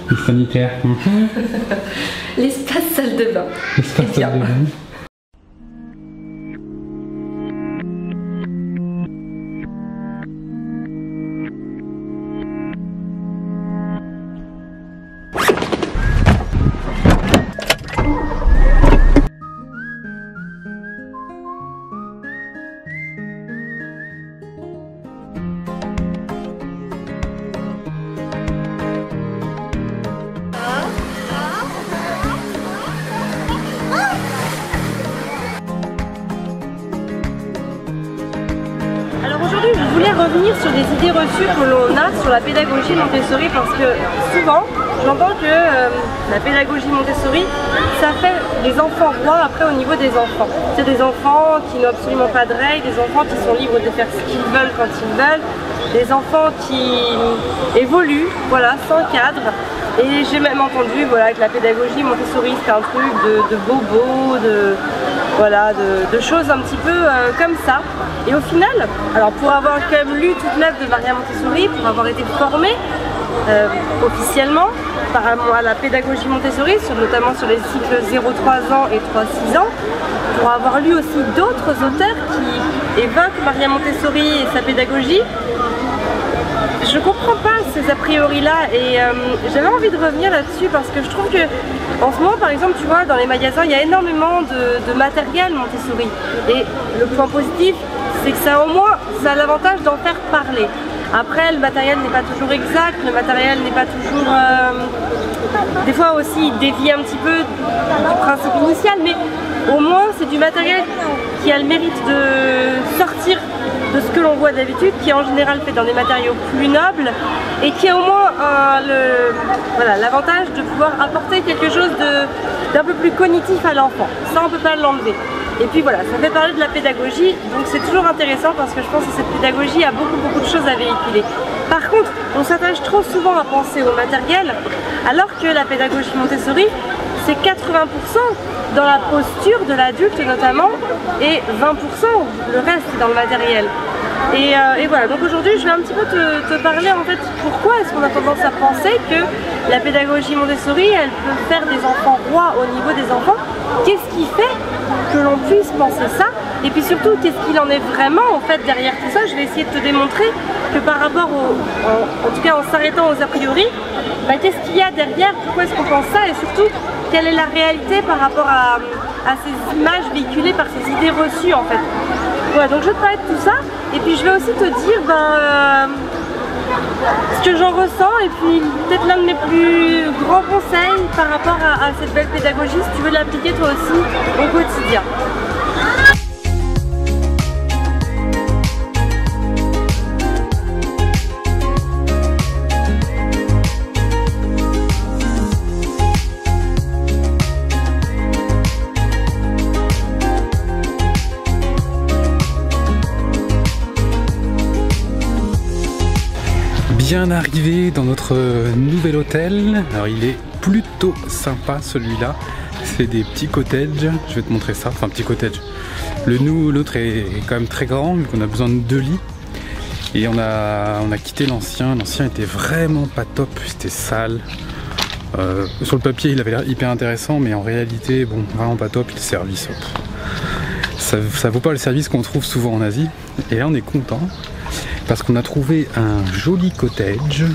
Les sanitaires. L'espace salle de bain. L'espace salle de bain. Aujourd'hui, je voulais revenir sur des idées reçues que l'on a sur la pédagogie Montessori parce que souvent, j'entends que la pédagogie Montessori, ça fait des enfants rois après au niveau des enfants. C'est des enfants qui n'ont absolument pas de règles, des enfants qui sont libres de faire ce qu'ils veulent quand ils veulent, des enfants qui évoluent, voilà, sans cadre. Et j'ai même entendu voilà, que la pédagogie Montessori, c'est un truc de bobo, voilà, de choses un petit peu comme ça. Et au final, alors pour avoir quand même lu toute l'œuvre de Maria Montessori, pour avoir été formée officiellement à la pédagogie Montessori, notamment sur les cycles 0-3 ans et 3-6 ans, pour avoir lu aussi d'autres auteurs qui évoquent Maria Montessori et sa pédagogie, je comprends pas ces a priori là et j'avais envie de revenir là-dessus parce que je trouve que en ce moment par exemple tu vois dans les magasins il y a énormément de matériel Montessori et le point positif c'est que ça au moins ça a l'avantage d'en faire parler. Après le matériel n'est pas toujours exact, le matériel n'est pas toujours des fois aussi il dévie un petit peu du principe initial mais au moins c'est du matériel qui a le mérite de sortir de ce que l'on voit d'habitude, qui est en général fait dans des matériaux plus nobles et qui a au moins l'avantage de pouvoir apporter quelque chose d'un peu plus cognitif à l'enfant. Ça on ne peut pas l'enlever. Et puis voilà, ça fait parler de la pédagogie, donc c'est toujours intéressant parce que je pense que cette pédagogie a beaucoup de choses à véhiculer. Par contre, on s'attache trop souvent à penser au matériel, alors que la pédagogie Montessori, c'est 80% dans la posture de l'adulte notamment, et 20% le reste est dans le matériel. Et voilà, donc aujourd'hui je vais un petit peu te parler en fait pourquoi est-ce qu'on a tendance à penser que la pédagogie Montessori elle peut faire des enfants rois au niveau des enfants. Qu'est-ce qui fait que l'on puisse penser ça? Et puis surtout, qu'est-ce qu'il en est vraiment en fait derrière tout ça? Je vais essayer de te démontrer que par rapport en tout cas en s'arrêtant aux a priori, bah, qu'est-ce qu'il y a derrière? Pourquoi est-ce qu'on pense ça? Et surtout, quelle est la réalité par rapport à ces images véhiculées par ces idées reçues en fait? Voilà, donc je vais te parler de tout ça et puis je vais aussi te dire ce que j'en ressens et puis peut-être l'un de mes plus grands conseils par rapport à cette belle pédagogie si tu veux l'appliquer toi aussi au quotidien. Bien arrivé dans notre nouvel hôtel. Alors il est plutôt sympa celui-là. C'est des petits cottages. Je vais te montrer ça. Enfin petit cottage. L'autre est quand même très grand vu qu'on a besoin de 2 lits. Et on a quitté l'ancien. L'ancien était vraiment pas top. C'était sale. Sur le papier il avait l'air hyper intéressant mais en réalité bon vraiment pas top. Le service ça vaut pas le service qu'on trouve souvent en Asie. Et là on est content. Parce qu'on a trouvé un joli cottage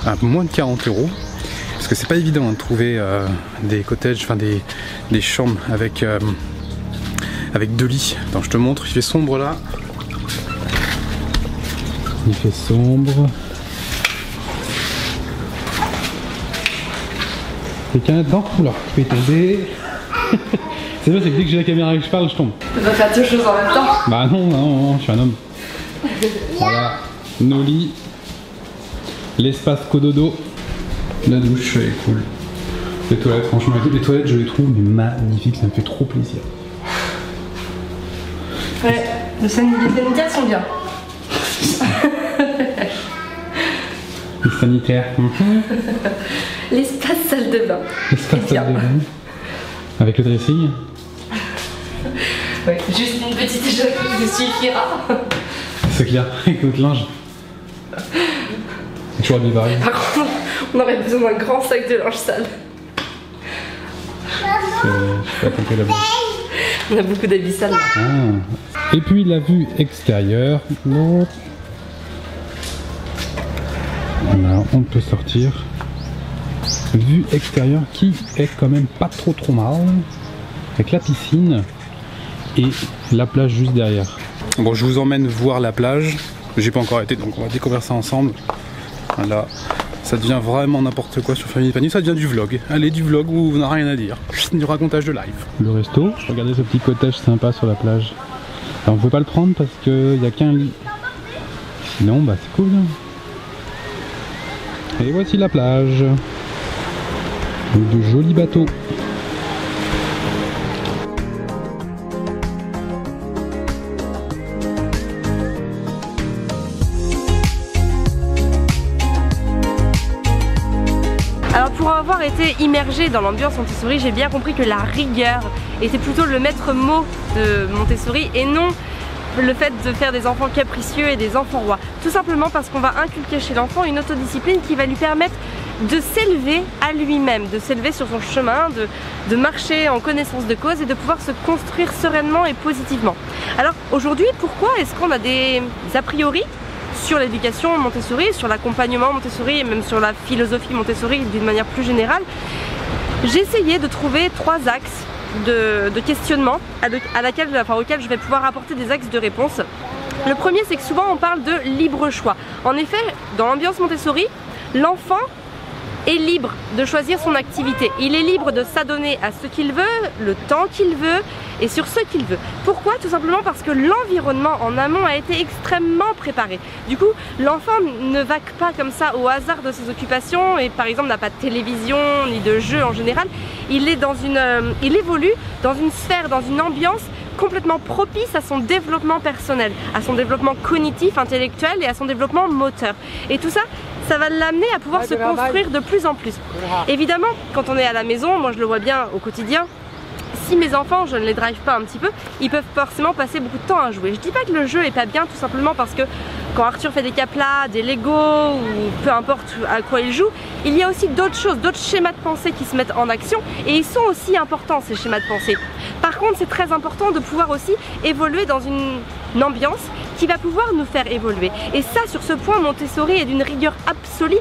à moins de 40 €. Parce que c'est pas évident de trouver des cottages, enfin des chambres avec 2 lits. Attends, je te montre, il fait sombre là. Il fait sombre. Quelqu'un là-dedans? Oula, je vais tomber. C'est vrai, c'est que dès que j'ai la caméra et que je parle, je tombe. Tu peux faire 2 choses en même temps? Bah non, je suis un homme. Voilà, nos lits, l'espace cododo, la douche, elle est cool. Les toilettes, franchement, les toilettes je les trouve magnifiques, ça me fait trop plaisir. Ouais, les sanitaires sont bien. Les sanitaires. L'espace salle de bain. L'espace salle de bain. Avec le dressing. Ouais, juste une petite jacuzzi suffira. C'est clair, avec notre linge. Toujours des vagues. Par contre, On aurait besoin d'un grand sac de linge sale. On a beaucoup d'habits sales là. Ah. Et puis la vue extérieure. Voilà, on peut sortir. Vue extérieure qui est quand même pas trop mal. Avec la piscine et la plage juste derrière. Bon, je vous emmène voir la plage. J'ai pas encore été, donc on va découvrir ça ensemble. Voilà. Ça devient vraiment n'importe quoi sur Family Panic, ça devient du vlog. Allez, du vlog où vous n'avez rien à dire. Du racontage de live. Le resto, regardez ce petit cottage sympa sur la plage. Alors on peut pas le prendre parce qu'il n'y a qu'un lit. Sinon, bah c'est cool. Et voici la plage. De jolis bateaux. Alors pour avoir été immergée dans l'ambiance Montessori, j'ai bien compris que la rigueur était plutôt le maître mot de Montessori et non le fait de faire des enfants capricieux et des enfants rois. Tout simplement parce qu'on va inculquer chez l'enfant une autodiscipline qui va lui permettre de s'élever à lui-même, de s'élever sur son chemin, de marcher en connaissance de cause et de pouvoir se construire sereinement et positivement. Alors aujourd'hui, pourquoi est-ce qu'on a des a priori sur l'éducation Montessori, sur l'accompagnement Montessori et même sur la philosophie Montessori d'une manière plus générale? J'ai essayé de trouver 3 axes de questionnement auxquels je vais pouvoir apporter des axes de réponse. Le premier, c'est que souvent on parle de libre choix. En effet, dans l'ambiance Montessori, l'enfant est libre de choisir son activité. Il est libre de s'adonner à ce qu'il veut, le temps qu'il veut et sur ce qu'il veut. Pourquoi? Tout simplement parce que l'environnement en amont a été extrêmement préparé. Du coup, l'enfant ne vaque pas comme ça au hasard de ses occupations et par exemple n'a pas de télévision ni de jeu en général. Il évolue dans une sphère, dans une ambiance complètement propice à son développement personnel, à son développement cognitif, intellectuel et à son développement moteur. Et tout ça, ça va l'amener à pouvoir se construire de plus en plus. Évidemment, quand on est à la maison, moi je le vois bien au quotidien, si mes enfants, je ne les drive pas un petit peu, ils peuvent forcément passer beaucoup de temps à jouer. Je dis pas que le jeu est pas bien, tout simplement parce que quand Arthur fait des caplas, des Lego ou peu importe à quoi il joue, il y a aussi d'autres choses, d'autres schémas de pensée qui se mettent en action et ils sont aussi importants ces schémas de pensée. Par contre, c'est très important de pouvoir aussi évoluer dans une ambiance qui va pouvoir nous faire évoluer. Et ça, sur ce point, Montessori est d'une rigueur absolue.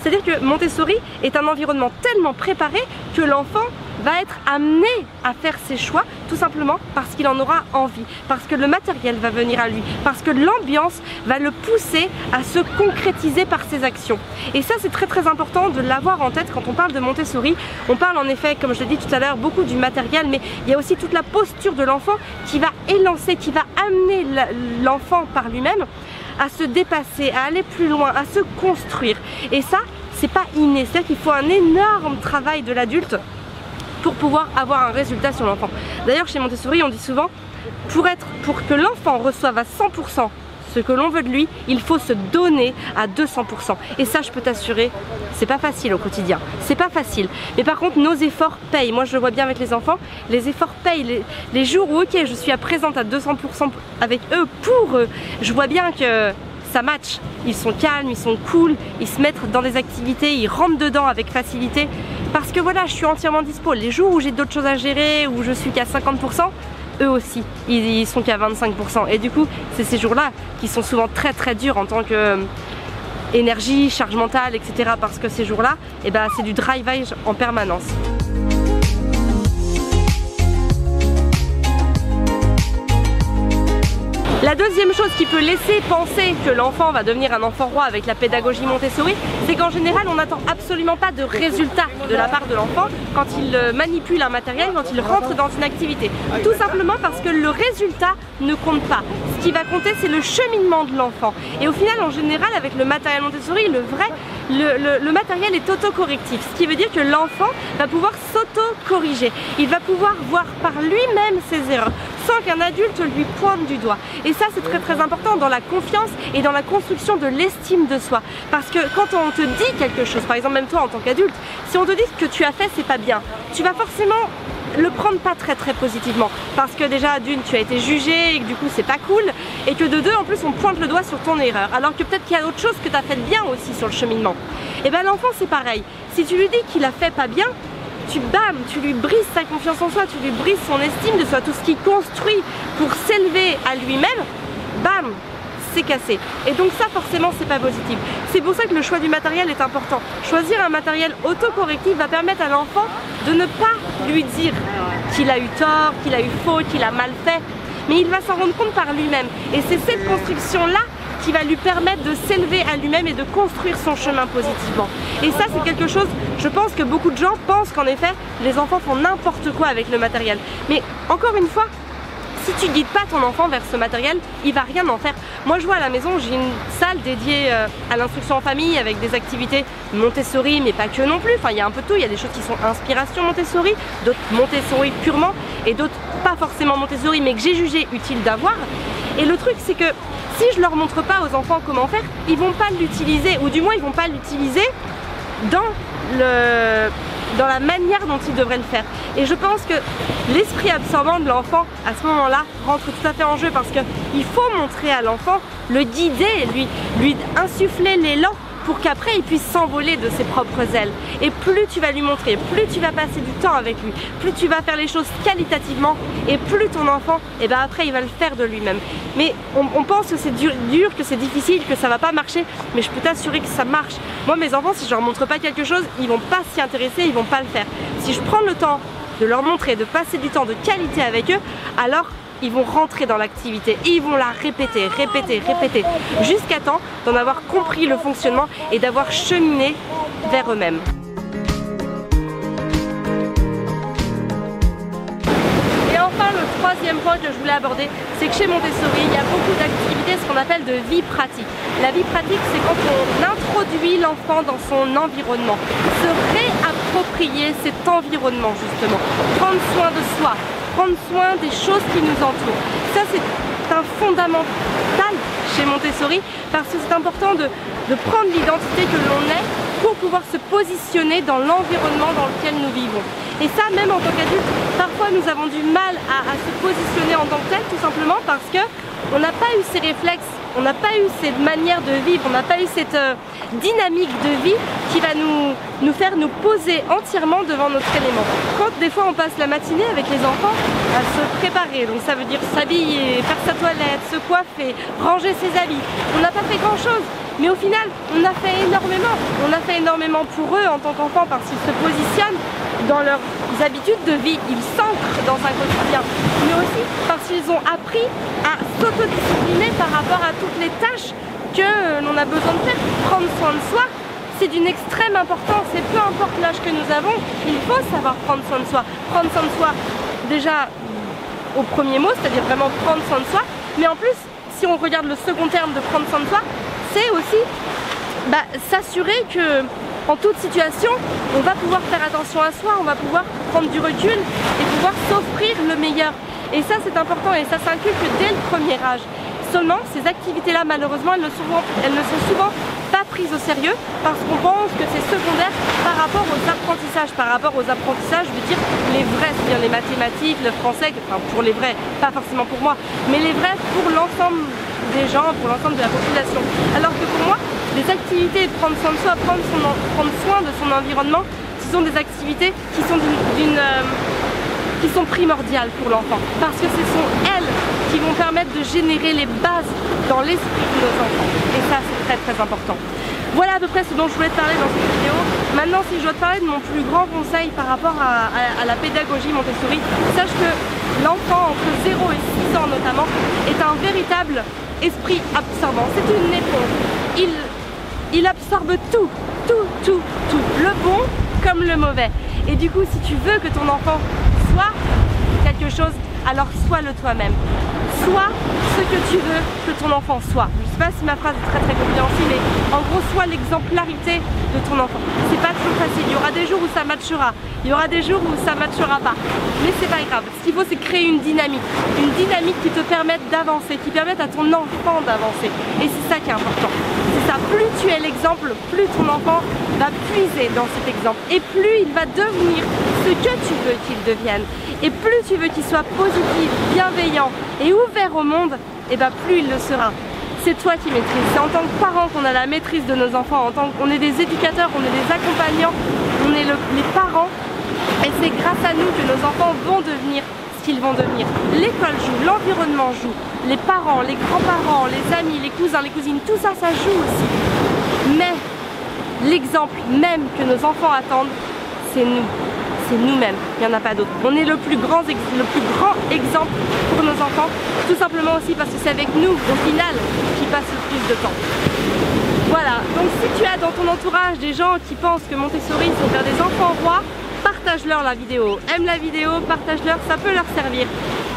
C'est-à-dire que Montessori est un environnement tellement préparé que l'enfant va être amené à faire ses choix tout simplement parce qu'il en aura envie, parce que le matériel va venir à lui, parce que l'ambiance va le pousser à se concrétiser par ses actions. Et ça, c'est très très important de l'avoir en tête quand on parle de Montessori. On parle en effet, comme je l'ai dit tout à l'heure, beaucoup du matériel, mais il y a aussi toute la posture de l'enfant qui va élancer, qui va amener l'enfant par lui-même à se dépasser, à aller plus loin, à se construire. Et ça, c'est pas inné, c'est-à-dire qu'il faut un énorme travail de l'adulte pour pouvoir avoir un résultat sur l'enfant. D'ailleurs, chez Montessori, on dit souvent, pour que l'enfant reçoive à 100% ce que l'on veut de lui, il faut se donner à 200%. Et ça, je peux t'assurer, c'est pas facile au quotidien. C'est pas facile. Mais par contre, nos efforts payent. Moi, je le vois bien avec les enfants. Les efforts payent. Les jours où, ok, je suis présente à 200% avec eux, pour eux, je vois bien que ça match. Ils sont calmes, ils sont cool, ils se mettent dans des activités, ils rentrent dedans avec facilité. Parce que voilà, je suis entièrement dispo. Les jours où j'ai d'autres choses à gérer, où je suis qu'à 50%, eux aussi, ils sont qu'à 25%. Et du coup, c'est ces jours-là qui sont souvent très très durs en tant que énergie, charge mentale, etc. Parce que ces jours-là, eh ben, c'est du drivage en permanence. La deuxième chose qui peut laisser penser que l'enfant va devenir un enfant roi avec la pédagogie Montessori, c'est qu'en général on n'attend absolument pas de résultat de la part de l'enfant quand il manipule un matériel, quand il rentre dans une activité. Tout simplement parce que le résultat ne compte pas. Ce qui va compter, c'est le cheminement de l'enfant. Et au final, en général, avec le matériel Montessori, le matériel est autocorrectif. Ce qui veut dire que l'enfant va pouvoir s'auto-corriger. Il va pouvoir voir par lui-même ses erreurs, sans qu'un adulte lui pointe du doigt. Et ça, c'est très très important dans la confiance et dans la construction de l'estime de soi. Parce que quand on te dit quelque chose, par exemple même toi en tant qu'adulte, si on te dit que ce que tu as fait c'est pas bien, tu vas forcément le prendre pas très positivement, parce que déjà d'une tu as été jugé et que du coup c'est pas cool, et que de deux en plus on pointe le doigt sur ton erreur, alors que peut-être qu'il y a autre chose que tu as fait de bien aussi sur le cheminement. Et bien l'enfant c'est pareil, si tu lui dis qu'il a fait pas bien, tu lui brises sa confiance en soi, tu lui brises son estime de soi, tout ce qu'il construit pour s'élever à lui-même, bam, c'est cassé. Et donc ça forcément c'est pas positif. C'est pour ça que le choix du matériel est important. Choisir un matériel autocorrectif va permettre à l'enfant de ne pas lui dire qu'il a eu tort, qu'il a eu faute, qu'il a mal fait, mais il va s'en rendre compte par lui-même. Et c'est cette construction-là qui va lui permettre de s'élever à lui-même et de construire son chemin positivement. Et ça c'est quelque chose, je pense que beaucoup de gens pensent qu'en effet les enfants font n'importe quoi avec le matériel. Mais encore une fois, si tu guides pas ton enfant vers ce matériel, il va rien en faire. Moi je vois à la maison, j'ai une salle dédiée à l'instruction en famille avec des activités Montessori, mais pas que non plus. Enfin il y a un peu tout, il y a des choses qui sont inspiration Montessori, d'autres Montessori purement, et d'autres pas forcément Montessori mais que j'ai jugé utile d'avoir. Et le truc c'est que si je leur montre pas aux enfants comment faire, ils vont pas l'utiliser, ou du moins ils vont pas l'utiliser dans la manière dont ils devraient le faire. Et je pense que l'esprit absorbant de l'enfant à ce moment-là rentre tout à fait en jeu, parce qu'il faut montrer à l'enfant, le guider, lui insuffler l'élan pour qu'après il puisse s'envoler de ses propres ailes. Et plus tu vas lui montrer, plus tu vas passer du temps avec lui, plus tu vas faire les choses qualitativement, et plus ton enfant, et ben après il va le faire de lui-même. Mais on pense que c'est dur, que c'est difficile, que ça va pas marcher, mais je peux t'assurer que ça marche. Moi mes enfants, si je leur montre pas quelque chose, ils vont pas s'y intéresser, ils vont pas le faire. Si je prends le temps de leur montrer, de passer du temps de qualité avec eux, alors ils vont rentrer dans l'activité et ils vont la répéter, jusqu'à temps d'en avoir compris le fonctionnement et d'avoir cheminé vers eux-mêmes. Et enfin, le troisième point que je voulais aborder, c'est que chez Montessori, il y a beaucoup d'activités, ce qu'on appelle de vie pratique. La vie pratique, c'est quand on introduit l'enfant dans son environnement, se réapproprier cet environnement justement, prendre soin de soi, prendre soin des choses qui nous entourent. Ça c'est un fondamental chez Montessori, parce que c'est important de prendre l'identité que l'on est pour pouvoir se positionner dans l'environnement dans lequel nous vivons. Et ça, même en tant qu'adulte, parfois nous avons du mal à se positionner en tant que tel, tout simplement parce que on n'a pas eu ces réflexes, on n'a pas eu cette manière de vivre, on n'a pas eu cette dynamique de vie qui va nous faire nous poser entièrement devant notre élément. Quand des fois on passe la matinée avec les enfants à se préparer, donc ça veut dire s'habiller, faire sa toilette, se coiffer, ranger ses habits, on n'a pas fait grand chose. Mais au final, on a fait énormément. On a fait énormément pour eux en tant qu'enfants, parce qu'ils se positionnent dans leurs habitudes de vie, ils s'ancrent dans un quotidien, mais aussi parce qu'ils ont appris à s'autodiscipliner par rapport à toutes les tâches que l'on a besoin de faire. Prendre soin de soi, c'est d'une extrême importance, et peu importe l'âge que nous avons, il faut savoir prendre soin de soi. Prendre soin de soi déjà au premier mot, c'est-à-dire vraiment prendre soin de soi, mais en plus, si on regarde le second terme de prendre soin de soi, c'est aussi s'assurer que en toute situation, on va pouvoir faire attention à soi, on va pouvoir prendre du recul et pouvoir s'offrir le meilleur. Et ça c'est important, et ça s'inculque dès le premier âge. Seulement, ces activités-là, malheureusement, elles ne sont souvent pas prises au sérieux, parce qu'on pense que c'est secondaire par rapport aux apprentissages. Par rapport aux apprentissages, je veux dire les vrais, c'est-à-dire les mathématiques, le français, enfin pour les vrais, pas forcément pour moi, mais les vrais pour l'ensemble des gens, pour l'ensemble de la population. Alors que pour moi, les activités de prendre soin de soi, prendre soin de son environnement, ce sont des activités qui sont primordiales pour l'enfant, parce que ce sont elles qui vont permettre de générer les bases dans l'esprit de nos enfants. Et ça, c'est très important. Voilà à peu près ce dont je voulais te parler dans cette vidéo. Maintenant, si je dois te parler de mon plus grand conseil par rapport à la pédagogie Montessori, sache que l'enfant entre 0 et 6 ans notamment est un véritable esprit absorbant. C'est une éponge. Il absorbe tout, le bon comme le mauvais. Et du coup, si tu veux que ton enfant soit quelque chose, alors sois-le toi-même. Sois ce que tu veux que ton enfant soit. Je ne sais pas si ma phrase est très compréhensible, mais en gros, sois l'exemplarité de ton enfant. C'est pas toujours facile, il y aura des jours où ça matchera, il y aura des jours où ça matchera pas. Mais c'est pas grave, ce qu'il faut c'est créer une dynamique qui te permette d'avancer, qui permette à ton enfant d'avancer. Et c'est ça qui est important. C'est ça. Plus tu es l'exemple, plus ton enfant va puiser dans cet exemple et plus il va devenir ce que tu veux qu'il devienne. Et plus tu veux qu'il soit positif, bienveillant et ouvert au monde, et ben plus il le sera. C'est toi qui maîtrises. C'est en tant que parent qu'on a la maîtrise de nos enfants, en tant qu'on est des éducateurs, on est des accompagnants, on est les parents. Et c'est grâce à nous que nos enfants vont devenir ce qu'ils vont devenir. L'école joue, l'environnement joue, les parents, les grands-parents, les amis, les cousins, les cousines, tout ça, ça joue aussi. Mais l'exemple même que nos enfants attendent, c'est nous. C'est nous-mêmes, il n'y en a pas d'autre. On est le plus grand exemple pour nos enfants, tout simplement aussi parce que c'est avec nous, au final, qui passent le plus de temps. Voilà, donc si tu as dans ton entourage des gens qui pensent que Montessori c'est faire des enfants rois, partage-leur la vidéo, aime la vidéo, partage-leur, ça peut leur servir.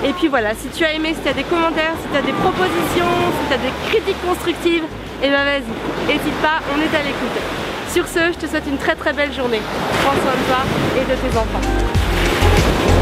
Et puis voilà, si tu as aimé, si tu as des commentaires, si tu as des propositions, si tu as des critiques constructives, et ben vas-y, n'hésite pas, on est à l'écoute. Sur ce, je te souhaite une très belle journée. Prends soin de toi et de tes enfants.